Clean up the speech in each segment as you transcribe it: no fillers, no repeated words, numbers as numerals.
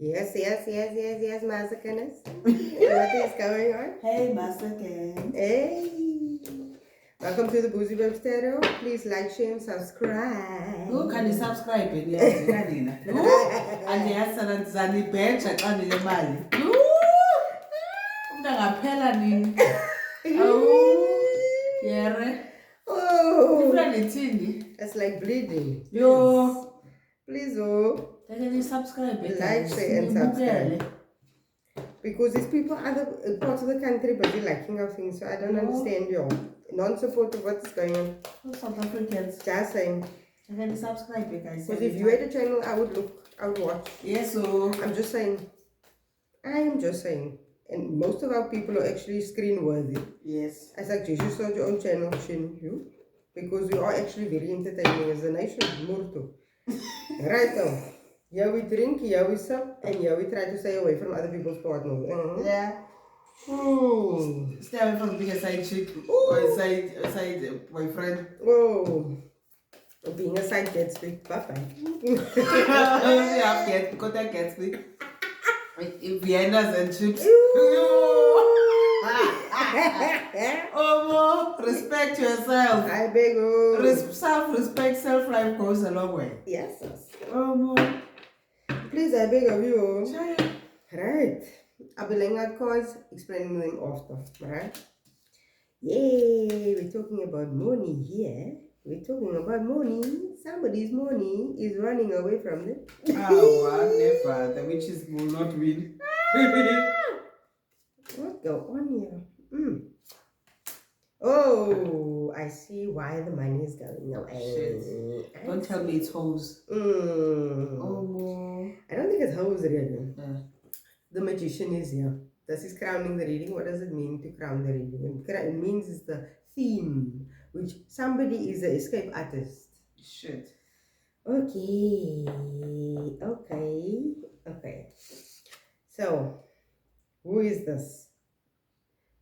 Yes, Master Kenneth. What is going on? Hey, Master Ken. Hey. Welcome to the Boozy Tarot. Please like, share, and subscribe. Who can you subscribe? Yes, and yes, and Zani Bench at Anile Mali. Phela nini. Oh, yeah. Oh. It's like bleeding. Yo. Please, oh. Can you subscribe? Like, share, and subscribe. Because these people are other parts of the country busy liking our things, so I don't understand your non-support of what's going on. South Africans. Just saying. Can you subscribe, guys? Because if you had a channel, I would watch. Yes, so. I'm just saying. I am just saying. And most of our people are actually screen worthy. Yes. I suggest you start your own channel, you. Because we are actually very entertaining as a nation. Murto. Right now. Yeah, we drink, yeah, we sup, and yeah, we try to stay away from other people's partners. Yeah. Ooh. Stay away from being a side chick or side boyfriend. Whoa. Being a side gets big. Bye-bye. Yeah, because that gets big. Viennas and chips. Oh, respect yourself. I beg you. Self-respect, self-life goes a long way. Yes. Oh, please, I beg of you. Right. I'll be laying out cards, explaining them after. Right? Yay! We're talking about money here. We're talking about money. Somebody's money is running away from them. Oh, never. The witches will not win. What go on here? Oh, I see why the money is going away. Shit. Don't tell me it's hoes. Oh, I don't think it's hoes really. The magician is here. This is crowning the reading. What does it mean to crown the reading? It means it's the theme, which somebody is an escape artist. Shit. Okay. So, who is this?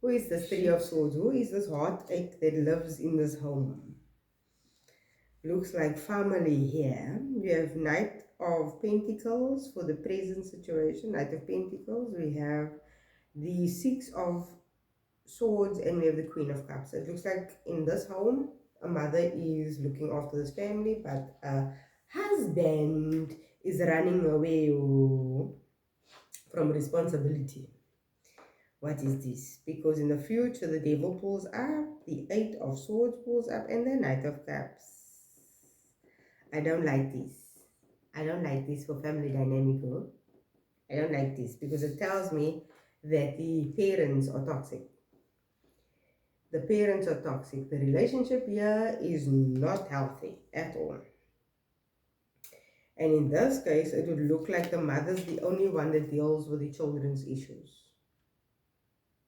Who is this Three of Swords? Who is this heartache that lives in this home? Looks like family here. We have Knight of Pentacles for the present situation. Knight of Pentacles. We have the Six of Swords and we have the Queen of Cups. It looks like in this home, a mother is looking after this family, but a husband is running away from responsibility. What is this? Because in the future, the Devil pulls up, the Eight of Swords pulls up, and the Knight of Cups. I don't like this. I don't like this for family dynamic. I don't like this because it tells me that the parents are toxic. The parents are toxic. The relationship here is not healthy at all. And in this case, it would look like the mother's the only one that deals with the children's issues.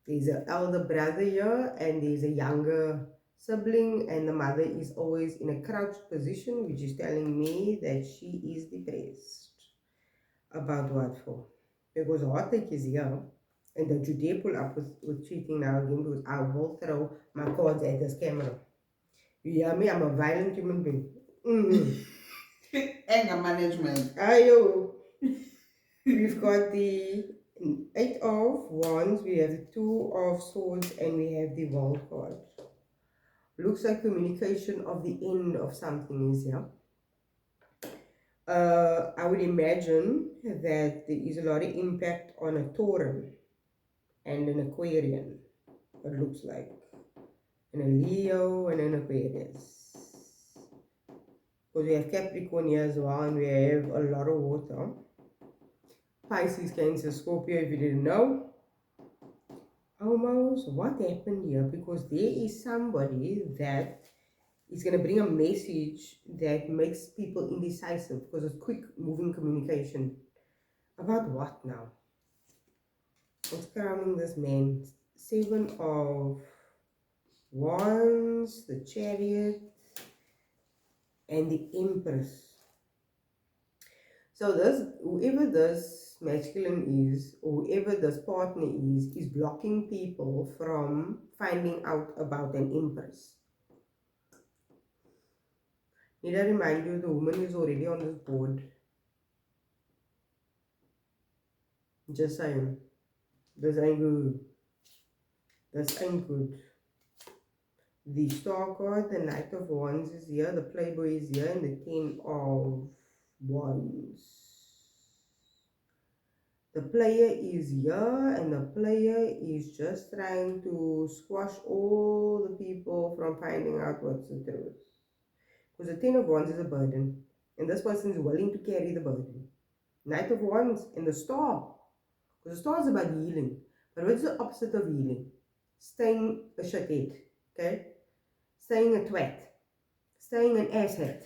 There's an elder brother here and there's a younger sibling, and the mother is always in a crouched position, which is telling me that she is depressed. About what for? Because heartache is here. And don't you dare pull up with cheating now again, because I will throw my cards at this camera. You hear me? I'm a violent human being. Anger management. Ayo. We've got the Eight of Wands, we have the Two of Swords, and we have the World card. Looks like communication of the end of something is here. I would imagine that there is a lot of impact on a Tauran and an Aquarian, it looks like. And a Leo and an Aquarius. Because we have Capricorn here as well, and we have a lot of water. Pisces, Cancer, Scorpio, if you didn't know. Almost, what happened here? Because there is somebody that is going to bring a message that makes people indecisive because it's quick moving communication. About what now? What's crowning this man? Seven of Wands, the Chariot, and the Empress. So whoever this masculine is, or whoever this partner is blocking people from finding out about an Empress. Need I remind you, the woman is already on this board. Just saying. This ain't good. This ain't good. The Star card, the Knight of Wands is here, the Playboy is here, and the Ten of Wands. The player is here, and the player is just trying to squash all the people from finding out what's the truth. Because the Ten of Wands is a burden, and this person is willing to carry the burden. Knight of Wands and the Star, because the Star is about healing. But what's the opposite of healing? Staying a shithead, okay? Staying a twat, staying an asshat.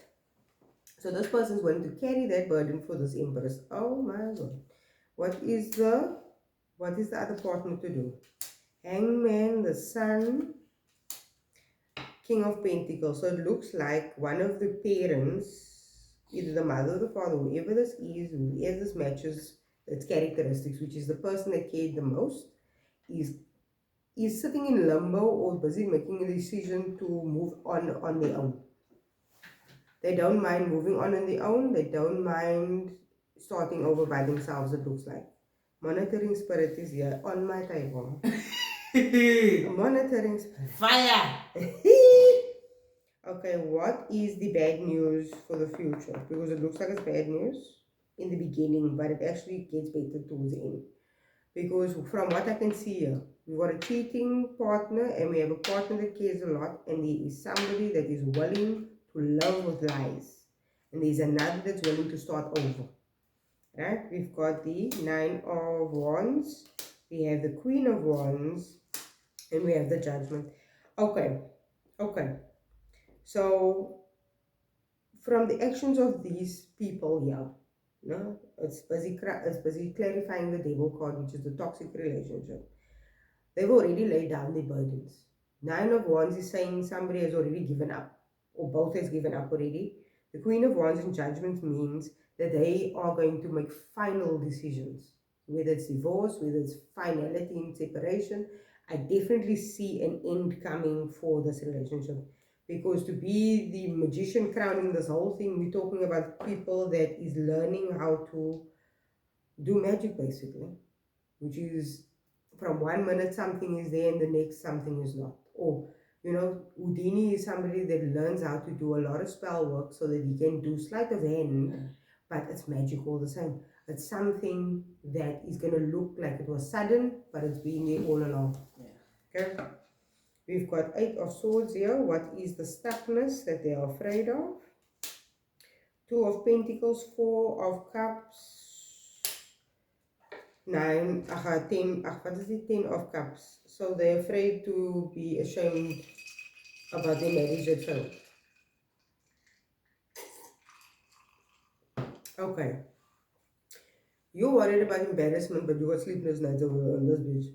So this person is willing to carry that burden for this Empress. Oh my God. What is the other partner to do? Hangman, the Sun, King of Pentacles. So it looks like one of the parents, either the mother or the father, whoever this is, whoever this matches its characteristics, which is the person that cared the most, is sitting in limbo or busy making a decision to move on their own. They don't mind moving on their own. They don't mind starting over by themselves, it looks like. Monitoring spirit is here on my table. Monitoring spirit. Fire! Okay, what is the bad news for the future? Because it looks like it's bad news in the beginning, but it actually gets better towards the end. Because from what I can see here, we've got a cheating partner, and we have a partner that cares a lot, and there is somebody that is willing to love with lies. And there's another that's willing to start over. Right? We've got the Nine of Wands, we have the Queen of Wands, and we have the Judgment. Okay. So, from the actions of these people here, no, it's busy clarifying the devil card, which is the toxic relationship. They've already laid down their burdens. Nine of Wands is saying somebody has already given up, or both has given up already. The Queen of Wands in Judgment means that they are going to make final decisions, whether it's divorce, whether it's finality in separation. I definitely see an end coming for this relationship. Because to be the magician crowning this whole thing, we're talking about people that is learning how to do magic, basically, which is from 1 minute something is there and the next something is not. Or, Houdini is somebody that learns how to do a lot of spell work so that he can do sleight of hand, but it's magic all the same. It's something that is going to look like it was sudden, but it's been there all along. Okay? We've got Eight of Swords here. What is the stuckness that they are afraid of? Two of Pentacles, Four of Cups, 10, what is it? 10 of Cups. So they're afraid to be ashamed about their marriage that failed. Okay. You're worried about embarrassment, but you got sleepless nights over on this bitch.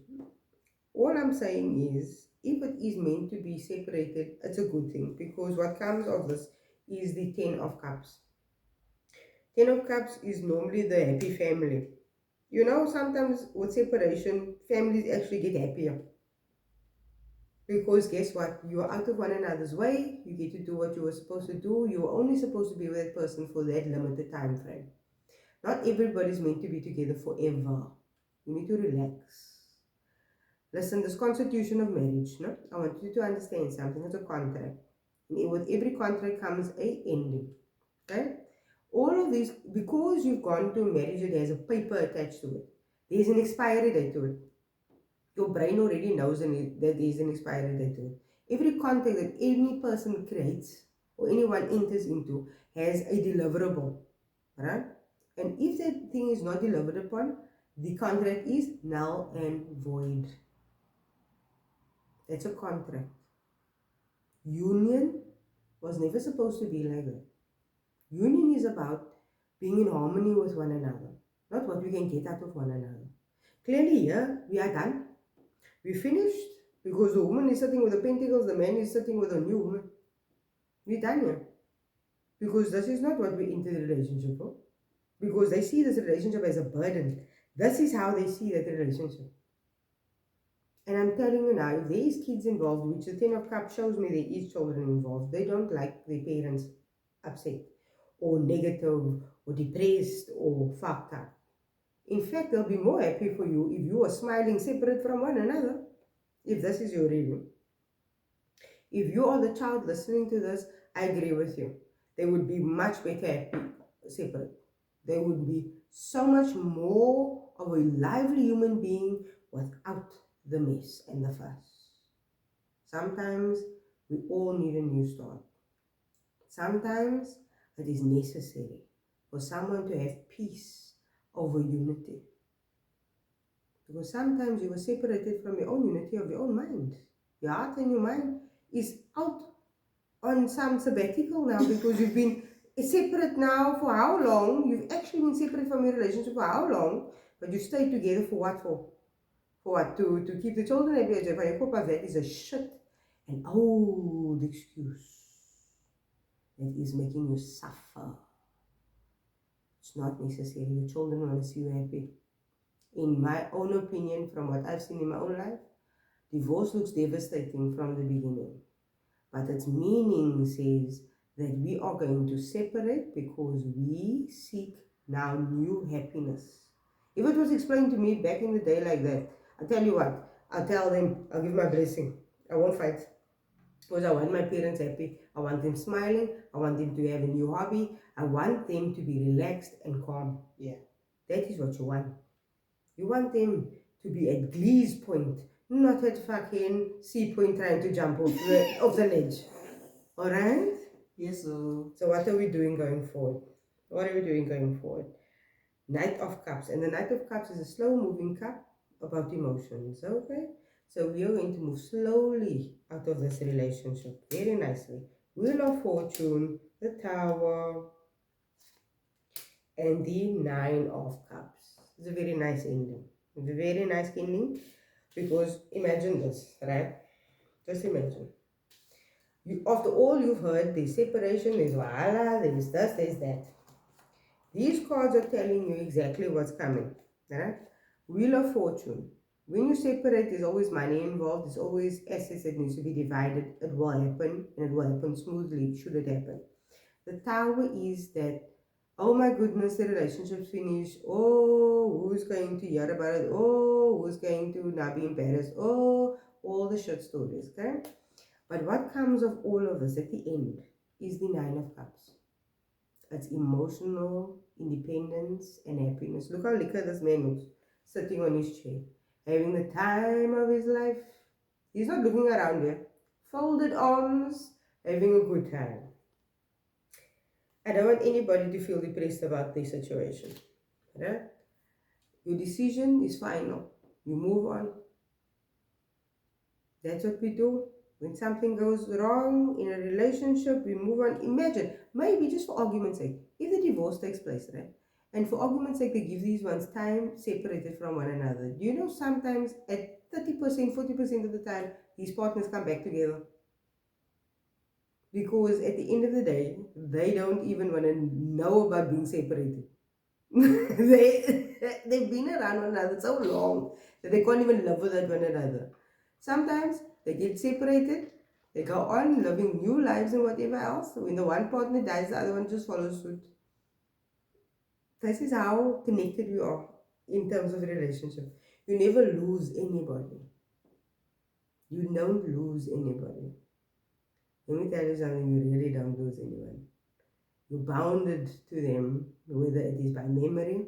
All I'm saying is, if it is meant to be separated, it's a good thing, because what comes of this is the 10 of Cups. 10 of Cups is normally the happy family. Sometimes with separation, families actually get happier. Because guess what? You are out of one another's way. You get to do what you were supposed to do. You were only supposed to be with that person for that limited time frame. Not everybody's meant to be together forever. You need to relax. Listen, this constitution of marriage, no? I want you to understand something. It's a contract. And with every contract comes a ending. Okay? All of these, because you've gone to marriage, it has a paper attached to it. There's an expiry date to it. Your brain already knows that there is an expiry date to it. Every contract that any person creates or anyone enters into has a deliverable, right? And if that thing is not delivered upon, the contract is null and void. That's a contract. Union was never supposed to be like that. Union is about being in harmony with one another, not what we can get out of one another. Clearly here, we are done. We finished, because the woman is sitting with the pentacles, the man is sitting with a new woman. We're done here. Because this is not what we enter the relationship for. Because they see this relationship as a burden. This is how they see that relationship. And I'm telling you now, if there is kids involved, which the Ten of Cups shows me there is children involved, they don't like their parents upset or negative or depressed or fucked up. In fact, they'll be more happy for you if you are smiling separate from one another. If this is your reading. If you are the child listening to this, I agree with you. They would be much better happy separate. They would be so much more of a lively human being without the mess and the fuss. Sometimes we all need a new start. Sometimes it is necessary for someone to have peace over unity. Because sometimes you were separated from your own unity of your own mind. Your heart and your mind is out on some sabbatical now because you've been separate now for how long? You've actually been separate from your relationship for how long? But you stayed together for what for? For what? To keep the children happy. That is a shit an old excuse that is making you suffer. It's not necessary. Your children want to see you happy. In my own opinion, from what I've seen in my own life, divorce looks devastating from the beginning. But its meaning says that we are going to separate because we seek now new happiness. If it was explained to me back in the day like that, I'll tell you what, I'll tell them, I'll give my blessing. I won't fight. Because I want my parents happy. I want them smiling. I want them to have a new hobby. I want them to be relaxed and calm. Yeah. That is what you want. You want them to be at Glee's point, not at fucking Sea Point trying to jump off the ledge. Alright? Yes, so what are we doing going forward? What are we doing going forward? Knight of Cups. And the Knight of Cups is a slow moving cup about emotions. Okay? So we are going to move slowly out of this relationship. Very nicely. Wheel of Fortune, the Tower, and the Nine of Cups. It's a very nice ending. It's a very nice ending because imagine this, right? Just imagine. After all you've heard, there's separation, there's wahala, there's this, there's that. These cards are telling you exactly what's coming, right? Wheel of Fortune. When you separate, there's always money involved. There's always assets that needs to be divided. It will happen, and it will happen smoothly should it happen. The Tower is that, oh my goodness, the relationship's finished. Oh, who's going to hear about it? Oh, who's going to now be embarrassed? Oh, all the shit stories, okay? But what comes of all of this at the end is the Nine of Cups. It's emotional independence and happiness. Look how liquor this man looks, sitting on his chair, having the time of his life. He's not looking around here. Folded arms, having a good time. I don't want anybody to feel depressed about this situation. Right? Your decision is final. You move on. That's what we do. When something goes wrong in a relationship, we move on. Imagine, maybe just for argument's sake, if the divorce takes place, right? And for argument's sake, they give these ones time separated from one another. Do you know sometimes at 30%, 40% of the time, these partners come back together? Because at the end of the day, they don't even want to know about being separated. They've been around one another so long that they can't even live without one another. Sometimes they get separated, they go on living new lives and whatever else. When the one partner dies, the other one just follows suit. This is how connected we are in terms of a relationship. You never lose anybody. You don't lose anybody. Let me tell you something, you really don't lose anyone. You're bounded to them, whether it is by memory,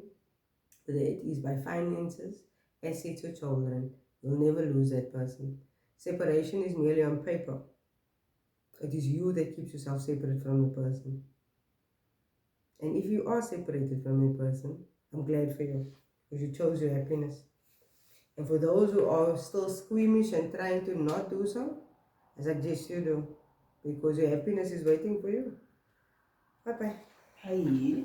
whether it is by finances, assets or children. You'll never lose that person. Separation is merely on paper. It is you that keeps yourself separate from the person. And if you are separated from the person, I'm glad for you, because you chose your happiness. And for those who are still squeamish and trying to not do so, I suggest you do, because your happiness is waiting for you. Bye-bye. hey.